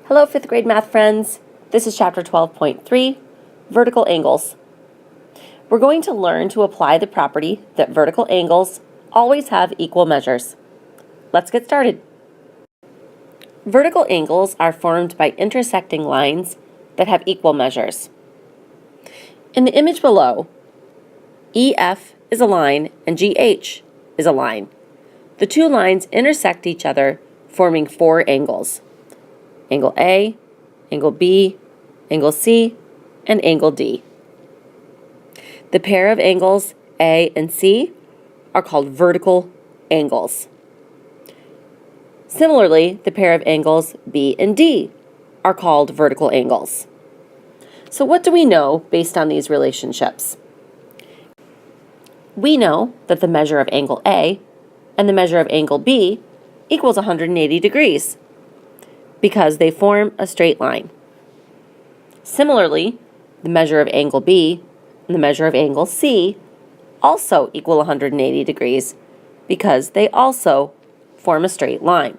Hello, 5th grade math friends. This is chapter 12.3, vertical angles. We're going to learn to apply the property that vertical angles always have equal measures. Let's get started. Vertical angles are formed by intersecting lines that have equal measures. In the image below, EF is a line and GH is a line. The two lines intersect each other, forming four angles: angle A, angle B, angle C, and angle D. The pair of angles A and C are called vertical angles. Similarly, the pair of angles B and D are called vertical angles. So what do we know based on these relationships? We know that the measure of angle A and the measure of angle B equals 180 degrees because they form a straight line. Similarly, the measure of angle B and the measure of angle C also equal 180 degrees because they also form a straight line.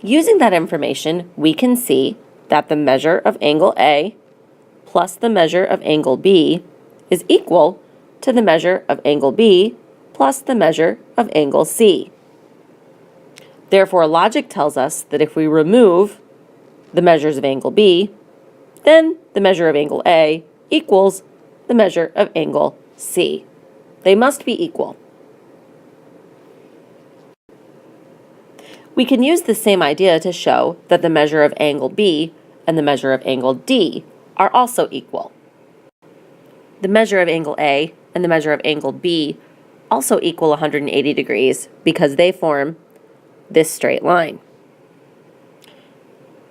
Using that information, we can see that the measure of angle A plus the measure of angle B is equal to the measure of angle B plus the measure of angle C. Therefore, logic tells us that if we remove the measures of angle B, then the measure of angle A equals the measure of angle C. They must be equal. We can use the same idea to show that the measure of angle B and the measure of angle D are also equal. The measure of angle A and the measure of angle B also equal 180 degrees because they form this straight line.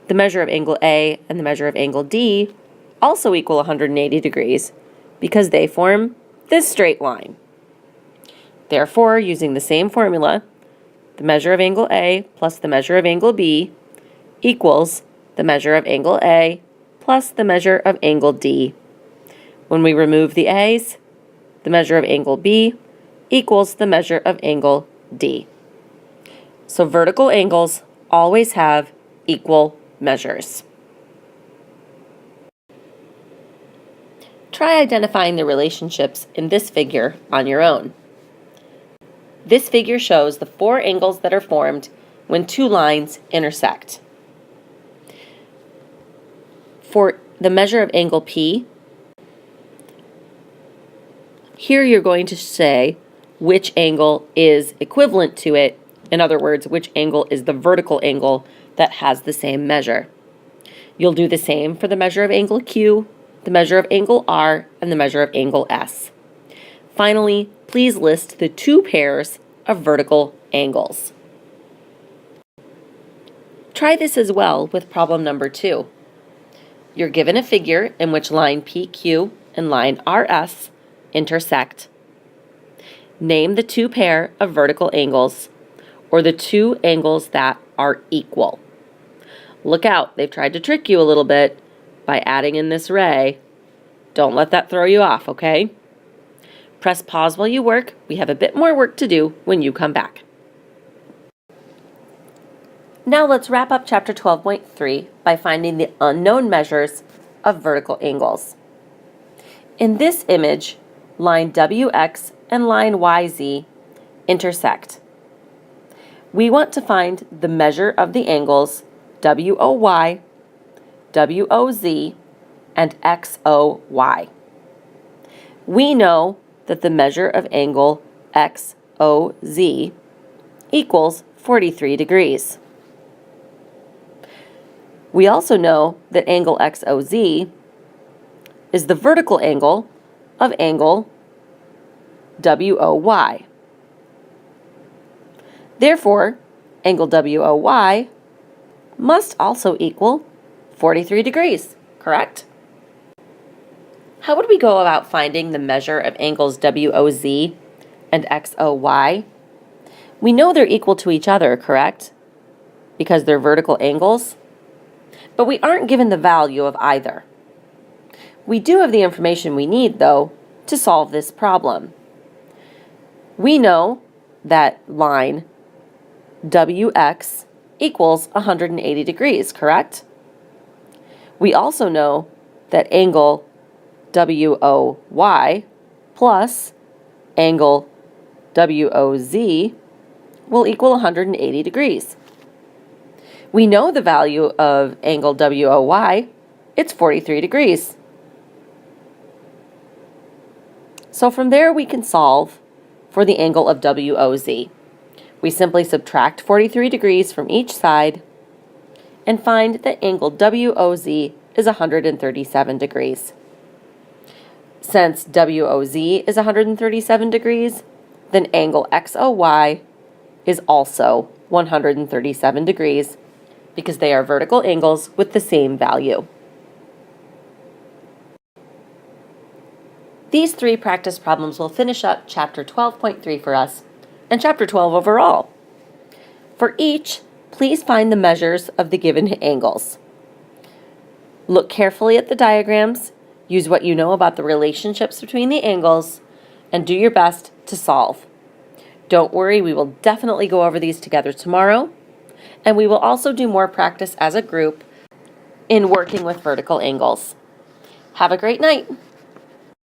The measure of angle A and the measure of angle D also equal 180 degrees because they form this straight line. Therefore, using the same formula, the measure of angle A plus the measure of angle B equals the measure of angle A plus the measure of angle D. When we remove the A's, the measure of angle B equals the measure of angle D. So vertical angles always have equal measures. Try identifying the relationships in this figure on your own. This figure shows the four angles that are formed when two lines intersect. For the measure of angle P, here you're going to say which angle is equivalent to it. In other words, which angle is the vertical angle that has the same measure. You'll do the same for the measure of angle Q, the measure of angle R, and the measure of angle S. Finally, please list the two pairs of vertical angles. Try this as well with problem number 2. You're given a figure in which line PQ and line RS intersect. Name the two pair of vertical angles, or the two angles that are equal. Look out, they've tried to trick you a little bit by adding in this ray. Don't let that throw you off, okay? Press pause while you work. We have a bit more work to do when you come back. Now let's wrap up chapter 12.3 by finding the unknown measures of vertical angles. In this image, line WX and line YZ intersect. We want to find the measure of the angles WOY, WOZ, and XOY. We know that the measure of angle XOZ equals 43 degrees. We also know that angle XOZ is the vertical angle of angle WOY. Therefore, angle WOY must also equal 43 degrees, correct? How would we go about finding the measure of angles WOZ and XOY? We know they're equal to each other, correct? Because they're vertical angles. But we aren't given the value of either. We do have the information we need, though, to solve this problem. We know that line WX equals 180 degrees, correct? We also know that angle WOY plus angle WOZ will equal 180 degrees. We know the value of angle WOY, it's 43 degrees. So from there we can solve for the angle of WOZ. We simply subtract 43 degrees from each side and find that angle WOZ is 137 degrees. Since WOZ is 137 degrees, then angle XOY is also 137 degrees because they are vertical angles with the same value. These 3 practice problems will finish up Chapter 12.3 for us and Chapter 12 overall. For each, please find the measures of the given angles. Look carefully at the diagrams, use what you know about the relationships between the angles, and do your best to solve. Don't worry, we will definitely go over these together tomorrow, and we will also do more practice as a group in working with vertical angles. Have a great night.